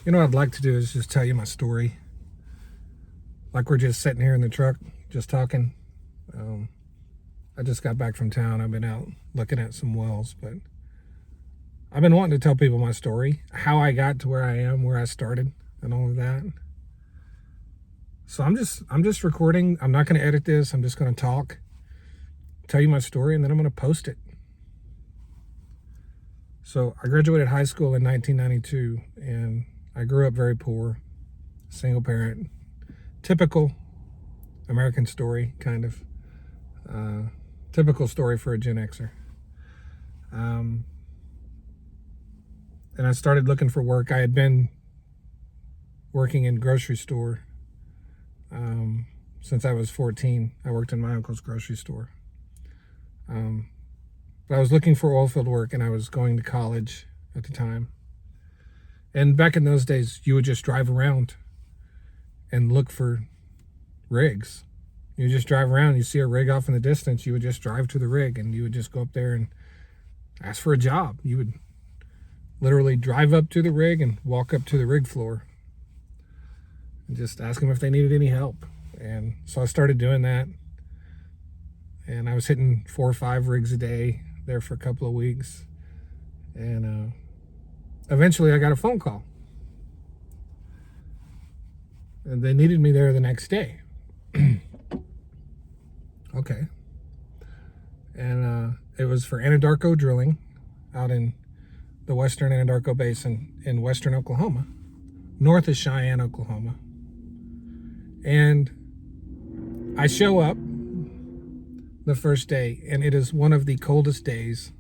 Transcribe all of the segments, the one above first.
You know what I'd like to do is just tell you my story. Like we're just sitting here in the truck, just talking. Um, I just got back from town. I've been out looking at some wells, but I've been wanting to tell people my story, how I got to where I am, where I started, and all of that. So I'm just recording. I'm not going to edit this. I'm just going to talk, tell you my story, and then I'm going to post it. So I graduated high school in 1992, and I grew up very poor, single parent, typical American story, kind of. Typical story for a Gen Xer. And I started looking for work. I had been working in grocery store since I was 14. I worked in my uncle's grocery store. But I was looking for oil field work, and I was going to college at the time. And back in those days, you would just drive around and look for rigs. You would just drive around, you see a rig off in the distance, you would just drive to the rig, and you would just go up there and ask for a job. You would literally drive up to the rig and walk up to the rig floor and just ask them if they needed any help. And so I started doing that, and I was hitting 4 or 5 rigs a day there for a couple of weeks. And eventually I got a phone call, and they needed me there the next day. Okay. And it was for Anadarko drilling out in the western Anadarko Basin in western Oklahoma, north of Cheyenne, Oklahoma. And I show up the first day, and it is one of the coldest days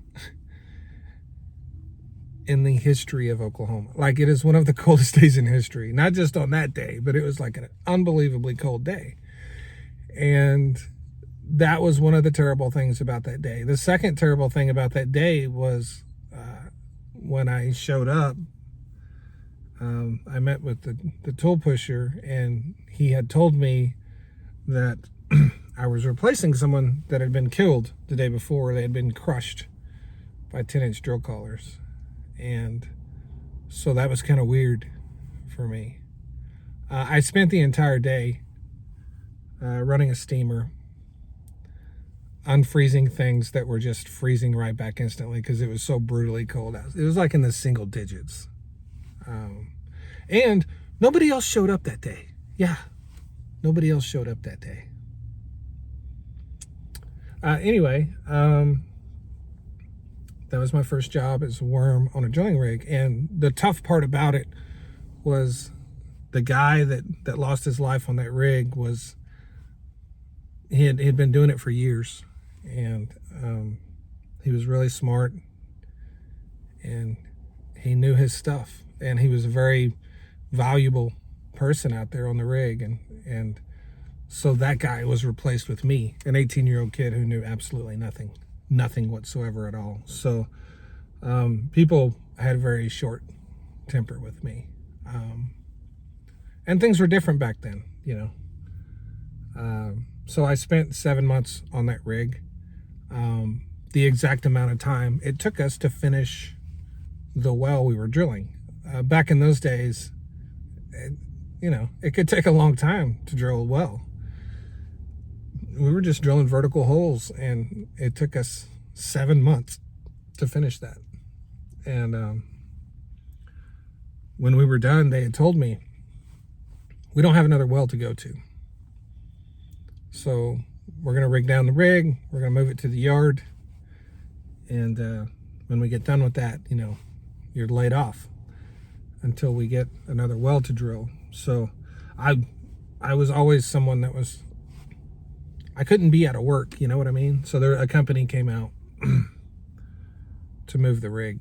in the history of Oklahoma. Like, it is one of the coldest days in history. Not just on that day, but it was like an unbelievably cold day. And that was one of the terrible things about that day. The second terrible thing about that day was when I showed up, I met with the tool pusher, and he had told me that I was replacing someone that had been killed the day before. They had been crushed by 10-inch drill collars. And so that was kind of weird for me. I spent the entire day running a steamer, unfreezing things that were just freezing right back instantly because it was so brutally cold out. It was like in the single digits. And nobody else showed up that day. Yeah, nobody else showed up that day. Anyway, that was my first job as a worm on a drilling rig. And the tough part about it was the guy that lost his life on that rig was, he had been doing it for years. And he was really smart, and he knew his stuff, and he was a very valuable person out there on the rig. And so that guy was replaced with me, an 18-year-old kid who knew absolutely nothing whatsoever at all. So people had a very short temper with me. And things were different back then, you know. So I spent 7 months on that rig. The exact amount of time it took us to finish the well we were drilling. Back in those days, it could take a long time to drill a well. We were just drilling vertical holes, and it took us 7 months to finish that. And when we were done, they had told me, we don't have another well to go to. So we're going to rig down the rig. We're going to move it to the yard. And when we get done with that, you're laid off until we get another well to drill. So I was always someone that was, I couldn't be out of work, you know what I mean? So a company came out to move the rig,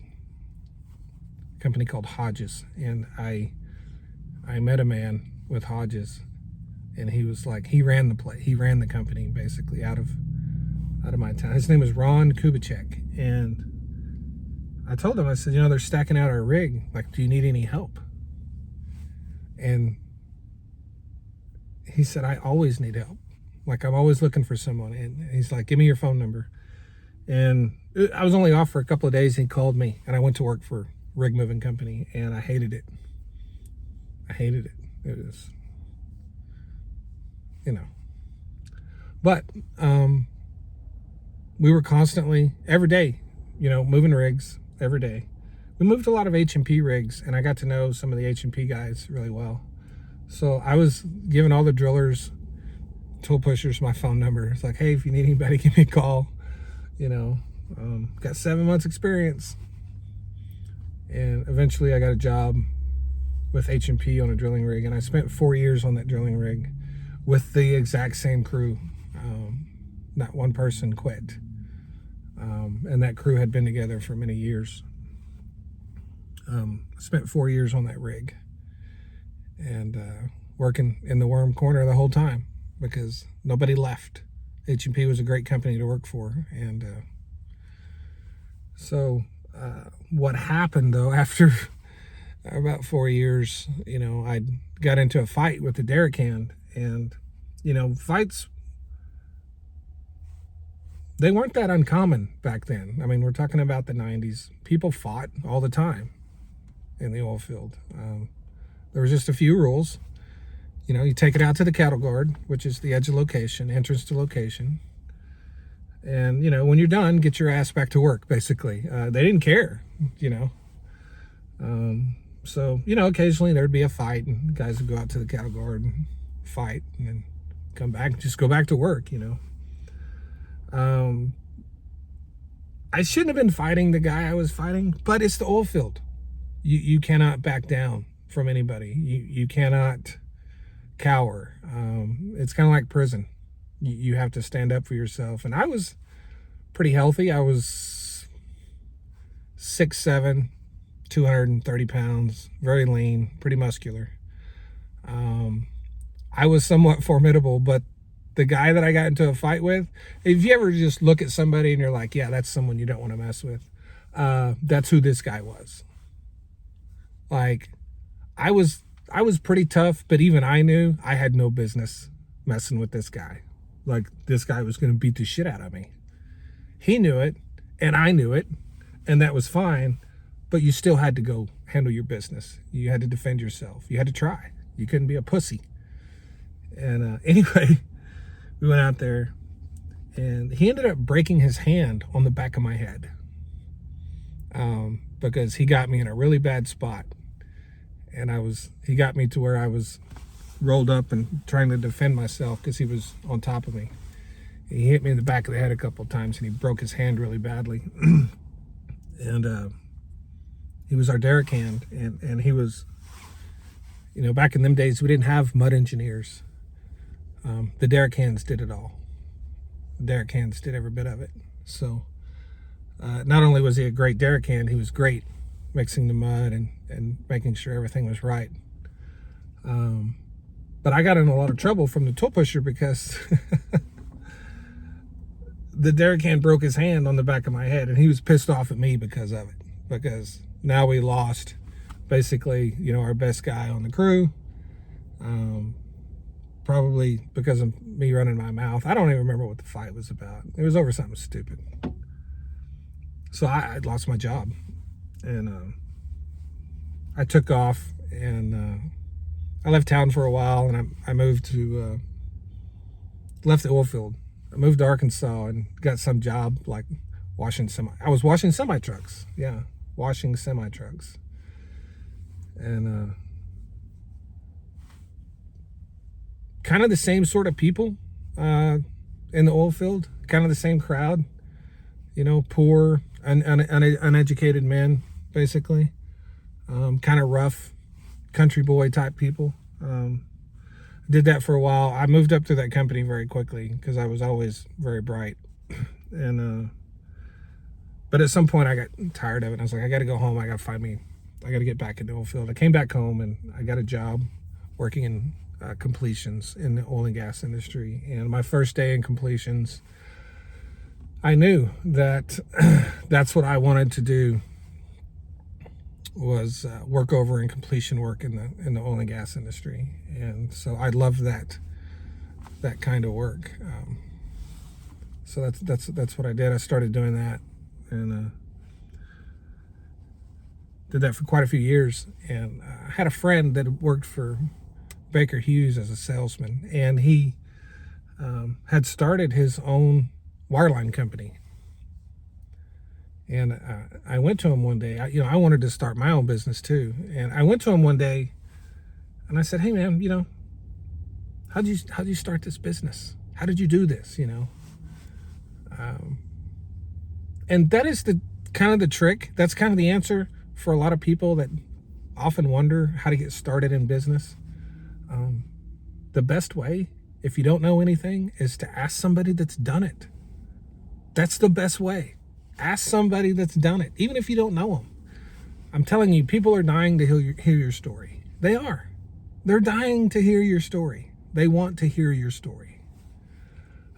a company called Hodges. And I met a man with Hodges, and he was like, he ran the company basically out of my town. His name was Ron Kubicek. And I told him, I said, they're stacking out our rig. Like, do you need any help? And he said, I always need help. Like, I'm always looking for someone. And he's like, give me your phone number. And I was only off for a couple of days. He called me, and I went to work for rig moving company, and I hated it. I hated it. It was, you know. But we were constantly, every day, moving rigs every day. We moved a lot of H&P rigs, and I got to know some of the H&P guys really well. So I was giving all the drillers, tool pushers, my phone number. It's like, hey, if you need anybody, give me a call. Got 7 months experience. And eventually I got a job with H&P on a drilling rig, and I spent 4 years on that drilling rig with the exact same crew. Not one person quit. And that crew had been together for many years. Spent 4 years on that rig, and working in the worm corner the whole time because nobody left. H&P was a great company to work for. And so what happened though, after about 4 years, I got into a fight with the derrick hand. And fights, they weren't that uncommon back then. I mean, we're talking about the 90s. People fought all the time in the oil field. There was just a few rules. You take it out to the cattle guard, which is the edge of location, entrance to location. And, when you're done, get your ass back to work, basically. They didn't care, So, occasionally there'd be a fight, and guys would go out to the cattle guard and fight, and then come back, just go back to work, I shouldn't have been fighting the guy I was fighting, but it's the oil field. You cannot back down from anybody. You cannot cower. It's kind of like prison. You have to stand up for yourself. And I was pretty healthy. I was 6'7", 230 pounds, very lean, pretty muscular. I was somewhat formidable, but the guy that I got into a fight with, if you ever just look at somebody and you're like, yeah, that's someone you don't want to mess with, that's who this guy was. Like, I was pretty tough, but even I knew I had no business messing with this guy. Like, this guy was going to beat the shit out of me. He knew it, and I knew it, and that was fine, but you still had to go handle your business. You had to defend yourself. You had to try. You couldn't be a pussy. And anyway, we went out there, and he ended up breaking his hand on the back of my head because he got me in a really bad spot. And he got me to where I was rolled up and trying to defend myself because he was on top of me. He hit me in the back of the head a couple of times, and he broke his hand really badly. And he was our derrick hand, and he was, back in them days, we didn't have mud engineers. The derrick hands did it all. The derrick hands did every bit of it. So not only was he a great derrick hand, he was great mixing the mud and making sure everything was right. But I got in a lot of trouble from the tool pusher because the derrick hand broke his hand on the back of my head, and he was pissed off at me because of it. Because now we lost basically, our best guy on the crew. Probably because of me running my mouth. I don't even remember what the fight was about. It was over something stupid. So I lost my job. And I took off, and I left town for a while, and I moved to, left the oil field. I moved to Arkansas and got some job like I was washing semi-trucks. Yeah, washing semi-trucks. And kind of the same sort of people in the oil field, kind of the same crowd, poor, uneducated men, basically. Kind of rough country boy type people. Did that for a while. I moved up through that company very quickly because I was always very bright. And but at some point I got tired of it. I was like, I got to go home. I got to get back into the oil field. I came back home, and I got a job working in completions in the oil and gas industry. And my first day in completions, I knew that that's what I wanted to do, was work over in completion work in the oil and gas industry. And so I loved that kind of work. So that's what I did. I started doing that, and did that for quite a few years. And I had a friend that worked for Baker Hughes as a salesman, and he had started his own wireline company. And I went to him one day. I wanted to start my own business too. And I went to him one day, and I said, "Hey, man, how'd you start this business? How did you do this? And that is the kind of the trick. That's kind of the answer for a lot of people that often wonder how to get started in business. The best way, if you don't know anything, is to ask somebody that's done it. That's the best way. Ask somebody that's done it, even if you don't know them. I'm telling you, people are dying to hear your story. They are. They're dying to hear your story. They want to hear your story.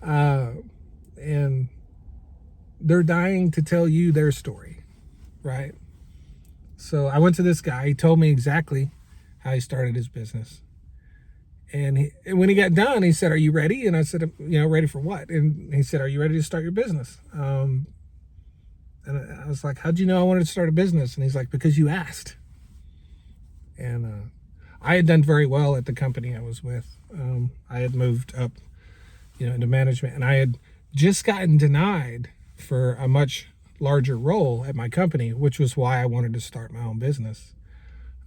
And they're dying to tell you their story, right? So I went to this guy. He told me exactly how he started his business. And when he got done, he said, "Are you ready?" And I said, "Ready for what?" And he said, "Are you ready to start your business?" And I was like, "How'd you know I wanted to start a business?" And he's like, "Because you asked." And I had done very well at the company I was with. I had moved up, into management, and I had just gotten denied for a much larger role at my company, which was why I wanted to start my own business.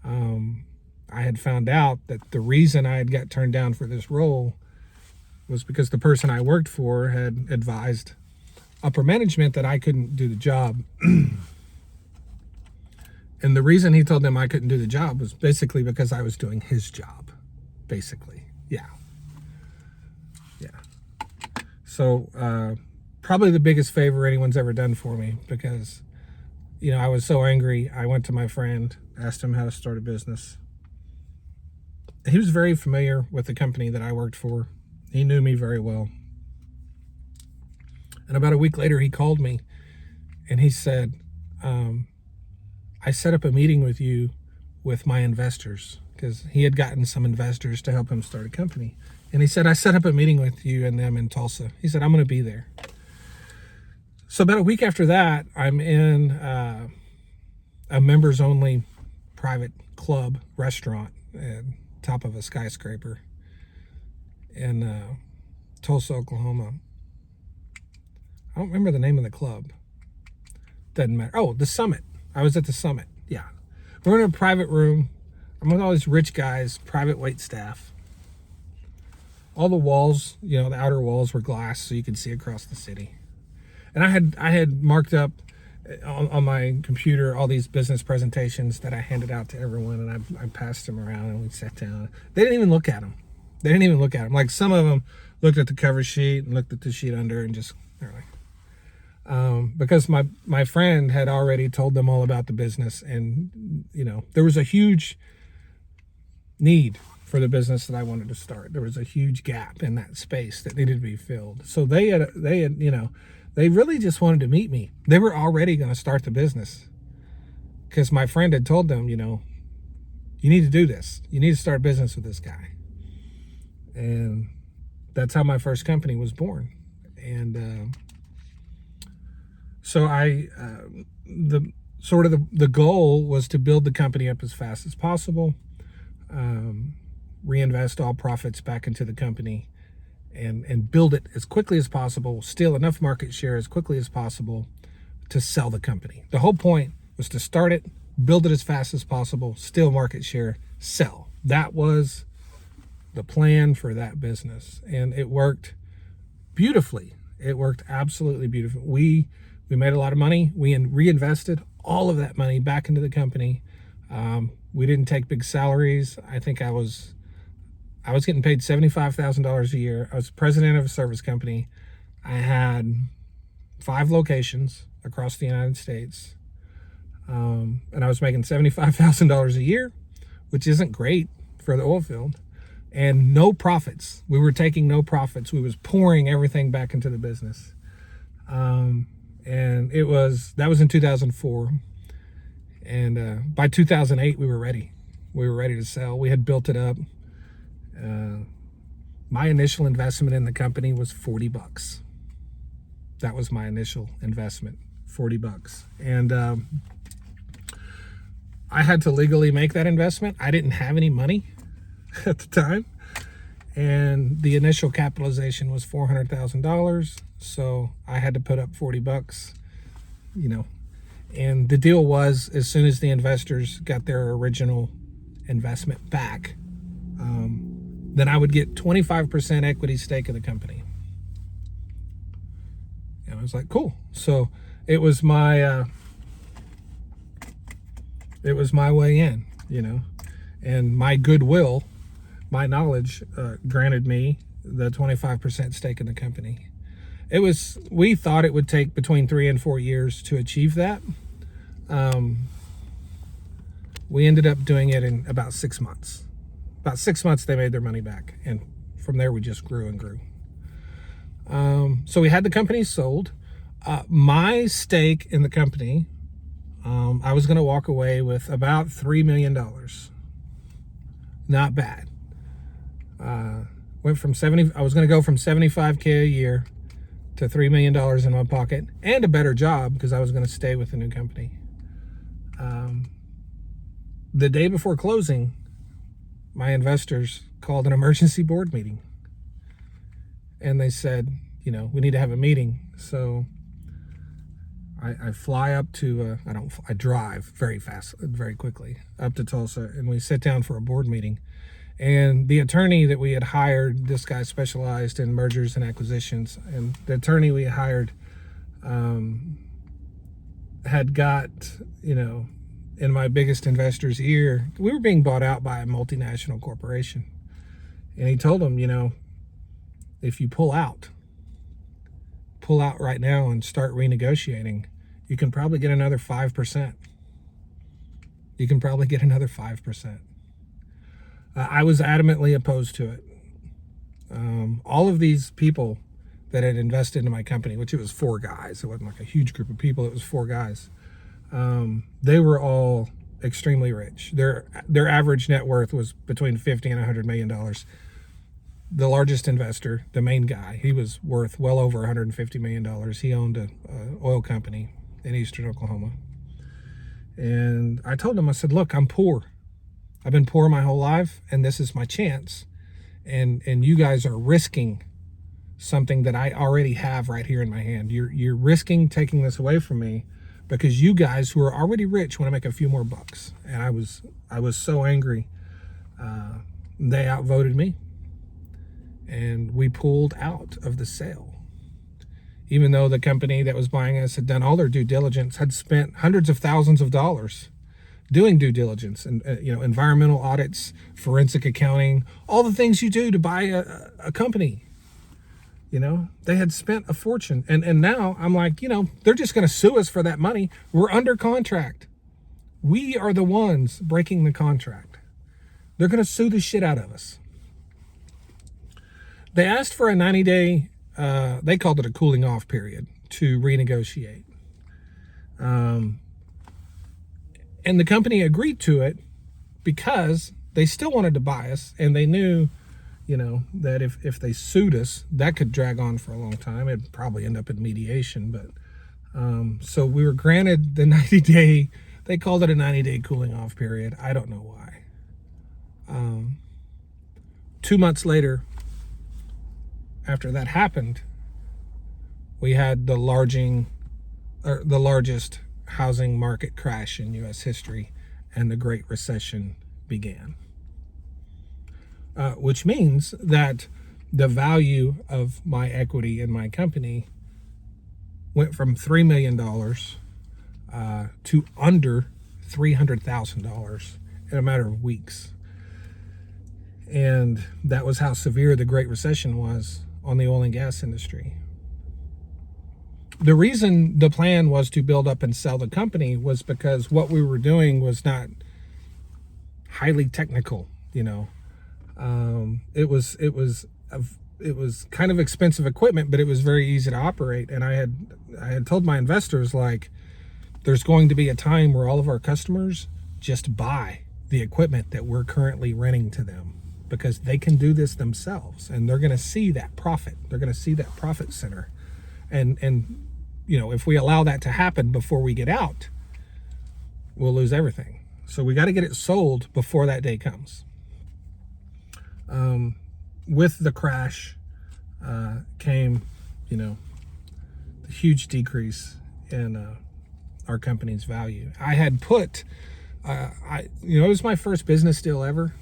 I had found out that the reason I had got turned down for this role was because the person I worked for had advised upper management that I couldn't do the job. And the reason he told them I couldn't do the job was basically because I was doing his job. Basically. Yeah. So, probably the biggest favor anyone's ever done for me, because, I was so angry. I went to my friend, asked him how to start a business. He was very familiar with the company that I worked for. He knew me very well. And about a week later, he called me and he said, "I set up a meeting with you with my investors," because he had gotten some investors to help him start a company. And he said, "I set up a meeting with you and them in Tulsa." He said, "I'm going to be there." So about a week after that, I'm in a members only private club restaurant at top of a skyscraper in Tulsa, Oklahoma. I don't remember the name of the club. Doesn't matter. Oh, the Summit. I was at the Summit. Yeah. We're in a private room. I'm with all these rich guys, private wait staff. All the walls, the outer walls were glass so you could see across the city. And I had marked up on my computer all these business presentations that I handed out to everyone, and I passed them around, and we sat down. They didn't even look at them. Like, some of them looked at the cover sheet and looked at the sheet under and just, because my friend had already told them all about the business, and there was a huge need for the business that I wanted to start. There was a huge gap in that space that needed to be filled. So they had they really just wanted to meet me. They were already going to start the business because my friend had told them, you need to do this. You need to start a business with this guy. And that's how my first company was born. And so the goal was to build the company up as fast as possible, reinvest all profits back into the company, and build it as quickly as possible, steal enough market share as quickly as possible to sell the company. The whole point was to start it, build it as fast as possible, steal market share, sell. That was the plan for that business, and it worked beautifully. It worked absolutely beautifully. We made a lot of money. We reinvested all of that money back into the company. We didn't take big salaries. I think I was getting paid $75,000 a year. I was president of a service company. I had 5 locations across the United States. And I was making $75,000 a year, which isn't great for the oil field, and no profits. We were taking no profits. We was pouring everything back into the business. And that was in 2004. And by 2008, we were ready. We were ready to sell. We had built it up. My initial investment in the company was $40. That was my initial investment, $40. And I had to legally make that investment. I didn't have any money at the time. And the initial capitalization was $400,000. So I had to put up $40, and the deal was, as soon as the investors got their original investment back, then I would get 25% equity stake of the company. And I was like, cool. So it was my way in, and my goodwill, my knowledge, granted me the 25% stake in the company. We thought it would take between 3 and 4 years to achieve that. We ended up doing it in about 6 months. About 6 months, they made their money back. And from there, we just grew and grew. So we had the company sold. My stake in the company, I was going to walk away with about $3 million. Not bad. I was going to go from $75K a year to $3 million in my pocket, and a better job because I was going to stay with the new company. The day before closing, my investors called an emergency board meeting, and they said, we need to have a meeting. So I fly up to, I drive very fast, very quickly up to Tulsa, and we sit down for a board meeting. And the attorney that we had hired, this guy specialized in mergers and acquisitions, and the attorney we hired had got, in my biggest investor's ear, we were being bought out by a multinational corporation. And he told him, if you pull out right now and start renegotiating, you can probably get another 5%. I was adamantly opposed to it. All of these people that had invested in my company, which it was 4 guys, it wasn't like a huge group of people, it was 4 guys. They were all extremely rich. Their average net worth was between $50 and $100 million. The largest investor, the main guy, he was worth well over $150 million. He owned an oil company in eastern Oklahoma. And I told him, I said, look, I'm poor. I've been poor my whole life, and this is my chance. And you guys are risking something that I already have right here in my hand. You're risking taking this away from me because you guys who are already rich want to make a few more bucks. And I was so angry. They outvoted me, and we pulled out of the sale. Even though the company that was buying us had done all their due diligence, had spent hundreds of thousands of dollars doing due diligence and environmental audits, forensic accounting, all the things you do to buy a company. They had spent a fortune, and now I'm like, they're just going to sue us for that money. We're under contract. We are the ones breaking the contract. They're going to sue the shit out of us. They asked for a 90-day, they called it a cooling off period to renegotiate. And the company agreed to it because they still wanted to buy us, and they knew, that if they sued us, that could drag on for a long time. It'd probably end up in mediation. But so we were granted the 90-day, they called it a 90-day cooling off period. I don't know why. 2 months later, after that happened, we had the largest housing market crash in U.S. history, and the Great Recession began. Which means that the value of my equity in my company went from $3 million to under $300,000 in a matter of weeks. And that was how severe the Great Recession was on the oil and gas industry. The reason the plan was to build up and sell the company was because what we were doing was not highly technical, It was kind of expensive equipment, but it was very easy to operate. And I had told my investors, like, there's going to be a time where all of our customers just buy the equipment that we're currently renting to them, because they can do this themselves, and they're going to see that profit. They're going to see that profit center. And if we allow that to happen before we get out, we'll lose everything. So we got to get it sold before that day comes. With the crash came, the huge decrease in our company's value. I had put, it was my first business deal ever.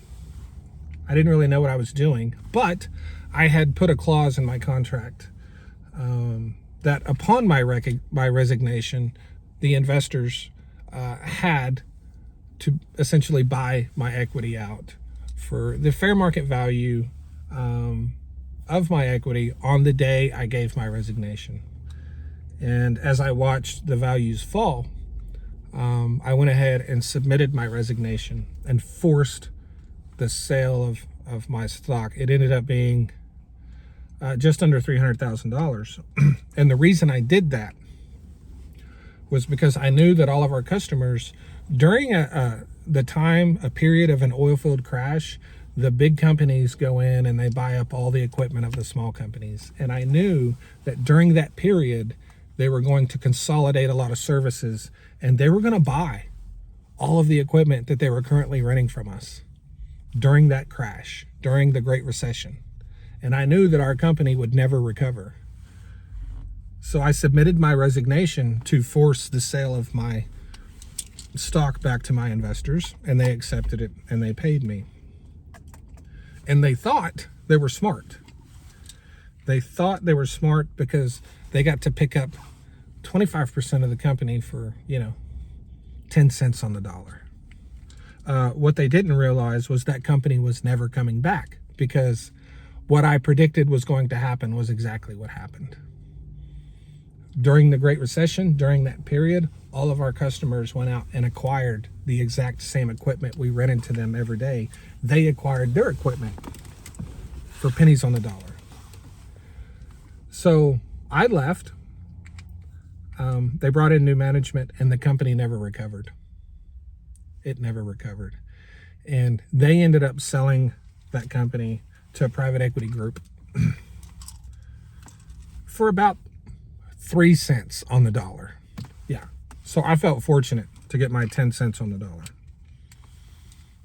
I didn't really know what I was doing, but I had put a clause in my contract that upon my resignation, the investors had to essentially buy my equity out for the fair market value of my equity on the day I gave my resignation. And as I watched the values fall, I went ahead and submitted my resignation and forced the sale of my stock. It ended up being just under $300,000. And the reason I did that was because I knew that all of our customers, during a period of an oil field crash, the big companies go in and they buy up all the equipment of the small companies. And I knew that during that period, they were going to consolidate a lot of services, and they were going to buy all of the equipment that they were currently renting from us during that crash, during the Great Recession. And I knew that our company would never recover. So I submitted my resignation to force the sale of my stock back to my investors, and they accepted it and they paid me. And they thought they were smart. They thought they were smart because they got to pick up 25% of the company for, 10 cents on the dollar. What they didn't realize was that company was never coming back, because what I predicted was going to happen was exactly what happened. During the Great Recession, during that period, all of our customers went out and acquired the exact same equipment we rented to them every day. They acquired their equipment for pennies on the dollar. So I left. They brought in new management, and the company never recovered. It never recovered. And they ended up selling that company to a private equity group for about 3 cents on the dollar. Yeah. So I felt fortunate to get my 10 cents on the dollar.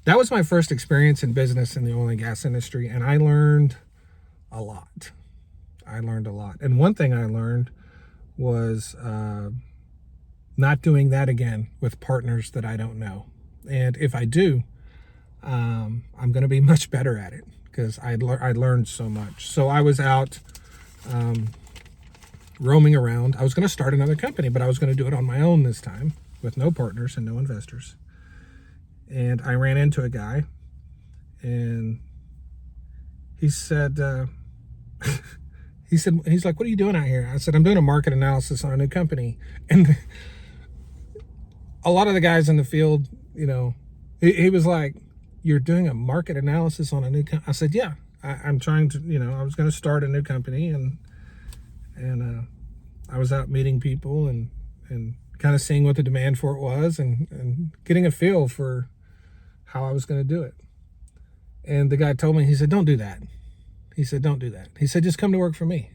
That was my first experience in business in the oil and gas industry, and I learned a lot. And one thing I learned was not doing that again with partners that I don't know. And if I do, I'm going to be much better at it, because I learned so much. So I was out roaming around. I was going to start another company, but I was going to do it on my own this time with no partners and no investors. And I ran into a guy, and he said, he's like, "What are you doing out here?" I said, "I'm doing a market analysis on a new company." And a lot of the guys in the field, he was like, "You're doing a market analysis on a new company?" I said, "Yeah, I'm trying to, I was going to start a new company, and I was out meeting people and kind of seeing what the demand for it was, and getting a feel for how I was going to do it." And the guy told me, he said, "Don't do that." He said, "Don't do that." He said, "Just come to work for me."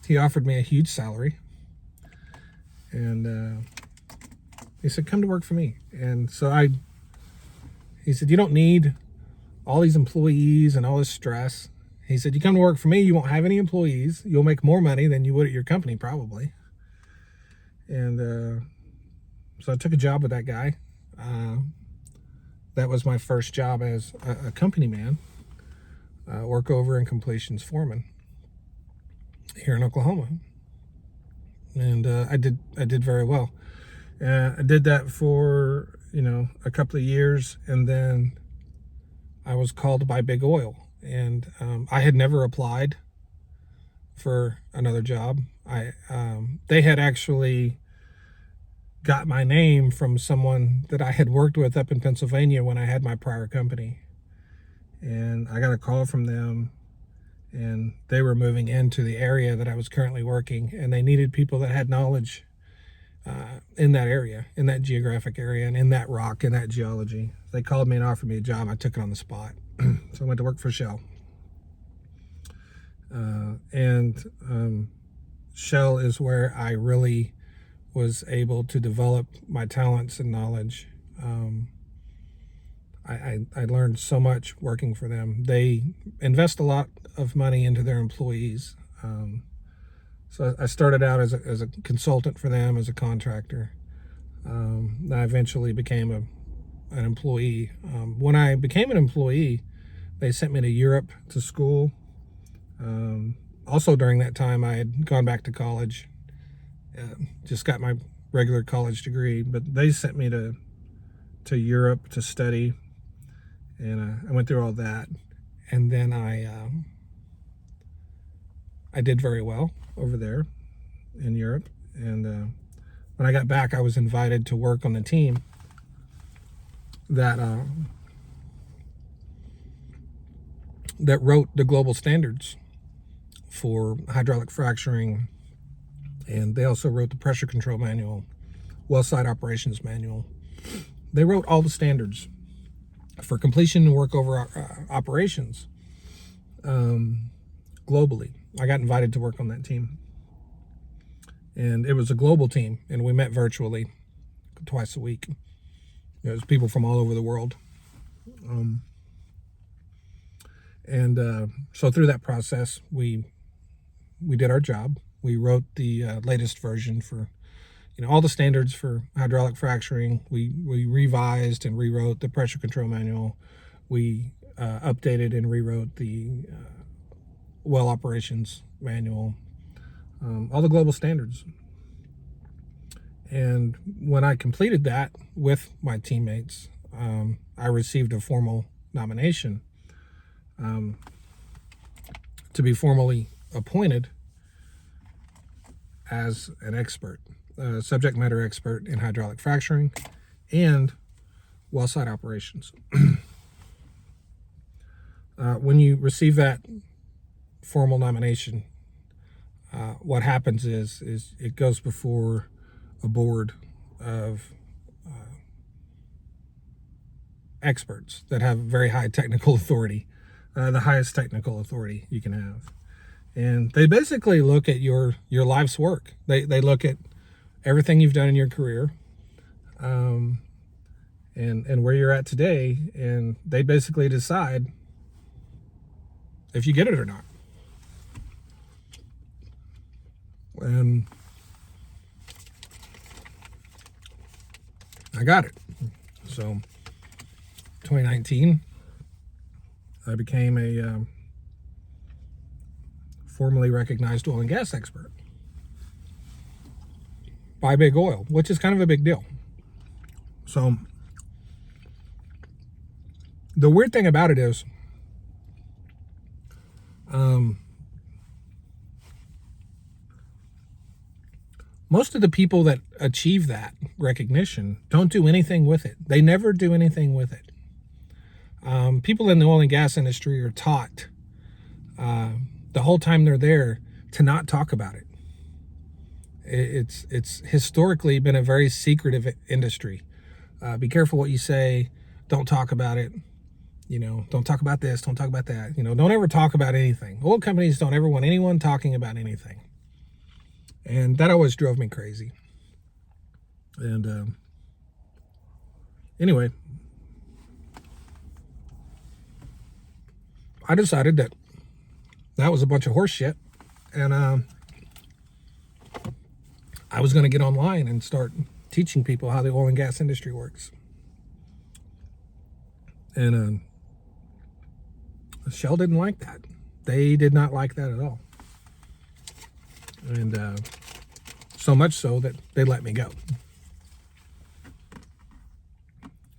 He offered me a huge salary, and he said, "Come to work for me." And so he said, "You don't need all these employees and all this stress." He said, "You come to work for me, you won't have any employees. You'll make more money than you would at your company, probably." And so I took a job with that guy. That was my first job as a company man, workover and completions foreman here in Oklahoma. And I did very well. I did that for, a couple of years, and then I was called by Big Oil. And I had never applied for another job. They had actually got my name from someone that I had worked with up in Pennsylvania when I had my prior company. And I got a call from them, and they were moving into the area that I was currently working, and they needed people that had knowledge in that area, in that geographic area, and in that rock, in that geology. They called me and offered me a job. I took it on the spot. So I went to work for Shell. And Shell is where I really was able to develop my talents and knowledge. I learned so much working for them. They invest a lot of money into their employees. So I started out as a consultant for them, as a contractor. I eventually became an employee. When I became an employee, they sent me to Europe to school. Also during that time, I had gone back to college, just got my regular college degree, but they sent me to Europe to study, and I went through all that, and then I did very well over there in Europe, and when I got back, I was invited to work on the team that wrote the global standards for hydraulic fracturing, and they also wrote the pressure control manual, well site operations manual. They wrote all the standards for completion and workover operations globally. I got invited to work on that team, and it was a global team, and we met virtually twice a week. It was people from all over the world. So through that process, we did our job. We wrote the latest version for, all the standards for hydraulic fracturing. We revised and rewrote the pressure control manual. We updated and rewrote the well operations manual. All the global standards. And when I completed that with my teammates, I received a formal nomination to be formally appointed as an expert, subject matter expert in hydraulic fracturing and well site operations. When you receive that formal nomination, what happens is it goes before a board of experts that have very high technical authority, the highest technical authority you can have. And they basically look at your life's work. They look at everything you've done in your career, and where you're at today, and they basically decide if you get it or not. And I got it. So 2019, I became a formally recognized oil and gas expert by Big Oil, which is kind of a big deal. So the weird thing about it is, most of the people that achieve that recognition don't do anything with it. They never do anything with it. People in the oil and gas industry are taught the whole time they're there to not talk about it. It's historically been a very secretive industry. Be careful what you say. Don't talk about it. Don't talk about this. Don't talk about that. Don't ever talk about anything. Oil companies don't ever want anyone talking about anything. And that always drove me crazy. And anyway, I decided that was a bunch of horse shit, and I was going to get online and start teaching people how the oil and gas industry works. And Shell didn't like that. They did not like that at all. And so much so that they let me go.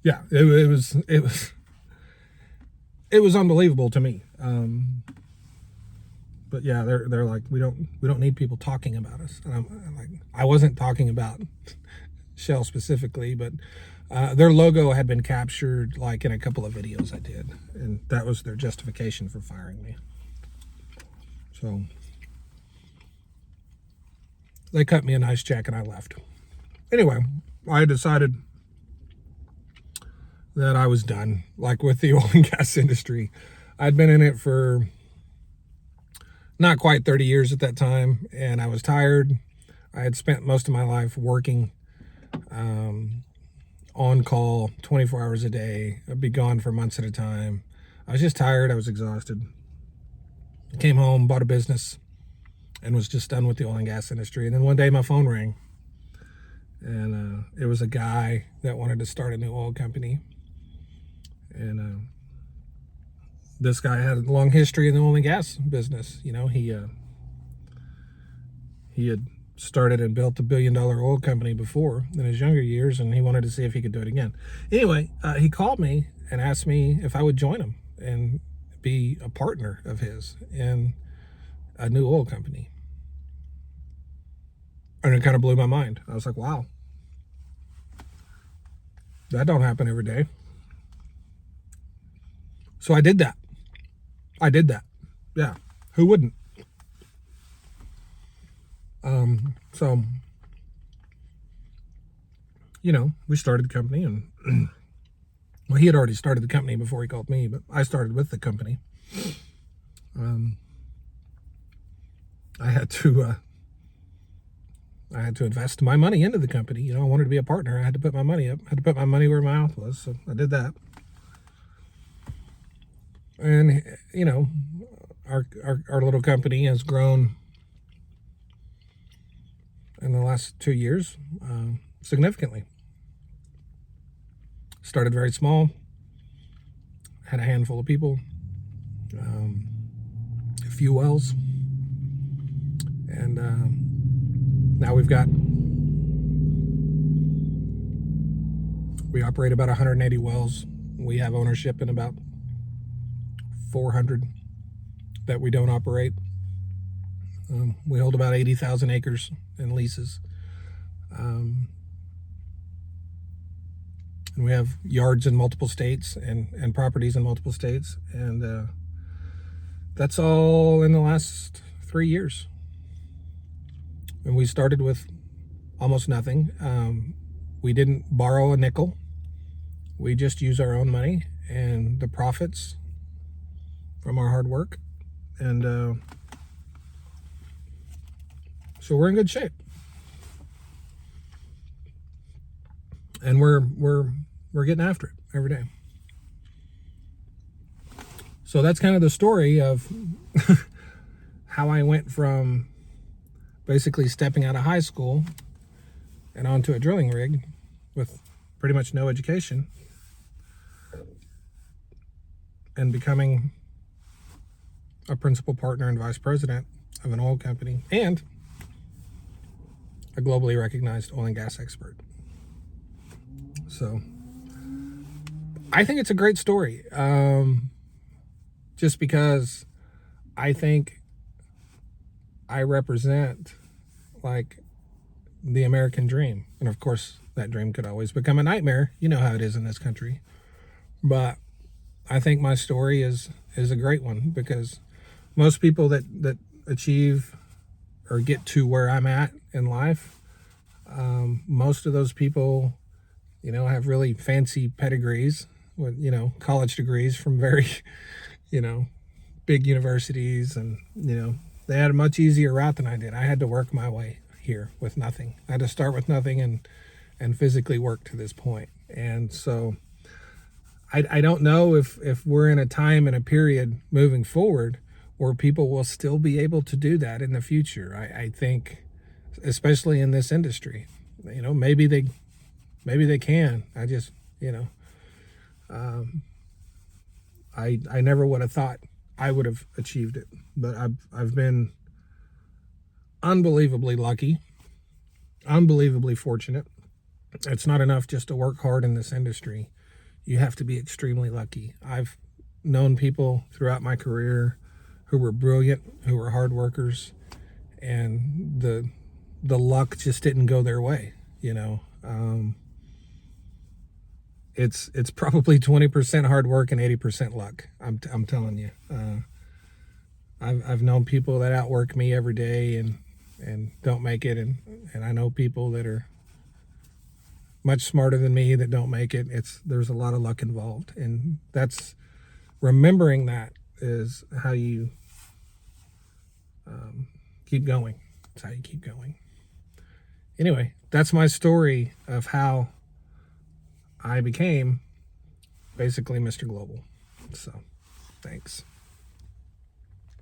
Yeah, it was unbelievable to me. But yeah, they're like, we don't need people talking about us. And I'm like, I wasn't talking about Shell specifically, but their logo had been captured like in a couple of videos I did, and that was their justification for firing me. So they cut me a nice check and I left. Anyway, I decided that I was done, like, with the oil and gas industry. I'd been in it for not quite 30 years at that time, and I was tired. I had spent most of my life working on call 24 hours a day. I'd be gone for months at a time. I was just tired. I was exhausted. Came home, bought a business, and was just done with the oil and gas industry. And then one day my phone rang, and it was a guy that wanted to start a new oil company. And this guy had a long history in the oil and gas business. You know, he had started and built a $1 billion oil company before in his younger years, and he wanted to see if he could do it again. Anyway, he called me and asked me if I would join him and be a partner of his in a new oil company. And it kind of blew my mind. I was like, wow, that don't happen every day. So I did that. Yeah, who wouldn't? So, you know, we started the company, and well, he had already started the company before he called me, but I started with the company. I had to invest my money into the company. You know, I wanted to be a partner. I had to put my money up. I had to put my money where my mouth was, so I did that. And, you know, our little company has grown in the last 2 years significantly. Started very small, had a handful of people, a few wells, and now we operate about 180 wells. We have ownership in about 400 that we don't operate. We hold about 80,000 acres in leases. And we have yards in multiple states and properties in multiple states. And that's all in the last 3 years. And we started with almost nothing. We didn't borrow a nickel. We just use our own money and the profits from our hard work. And so we're in good shape. And we're getting after it every day. So that's kind of the story of how I went from basically stepping out of high school and onto a drilling rig with pretty much no education and becoming a principal partner and vice president of an oil company and a globally recognized oil and gas expert. So I think it's a great story, just because I think I represent like the American dream. And of course, that dream could always become a nightmare. You know how it is in this country. But I think my story is a great one, because most people that achieve or get to where I'm at in life, most of those people, you know, have really fancy pedigrees with, you know, college degrees from very, you know, big universities. And, you know, they had a much easier route than I did. I had to work my way here with nothing. I had to start with nothing and physically work to this point. And so I don't know if we're in a time and a period moving forward where people will still be able to do that in the future. I think, especially in this industry, you know, maybe they can. I just, you know, I never would have thought I would have achieved it, but I've been unbelievably lucky, unbelievably fortunate. It's not enough just to work hard in this industry. You have to be extremely lucky. I've known people throughout my career who were brilliant, who were hard workers, and the luck just didn't go their way, you know. It's probably 20% hard work and 80% luck. I'm telling you. I've known people that outwork me every day and don't make it, and I know people that are much smarter than me that don't make it. There's a lot of luck involved, and that's remembering that is how you keep going. It's how you keep going. anyway, that's my story of how I became basically Mr. Global. So, thanks.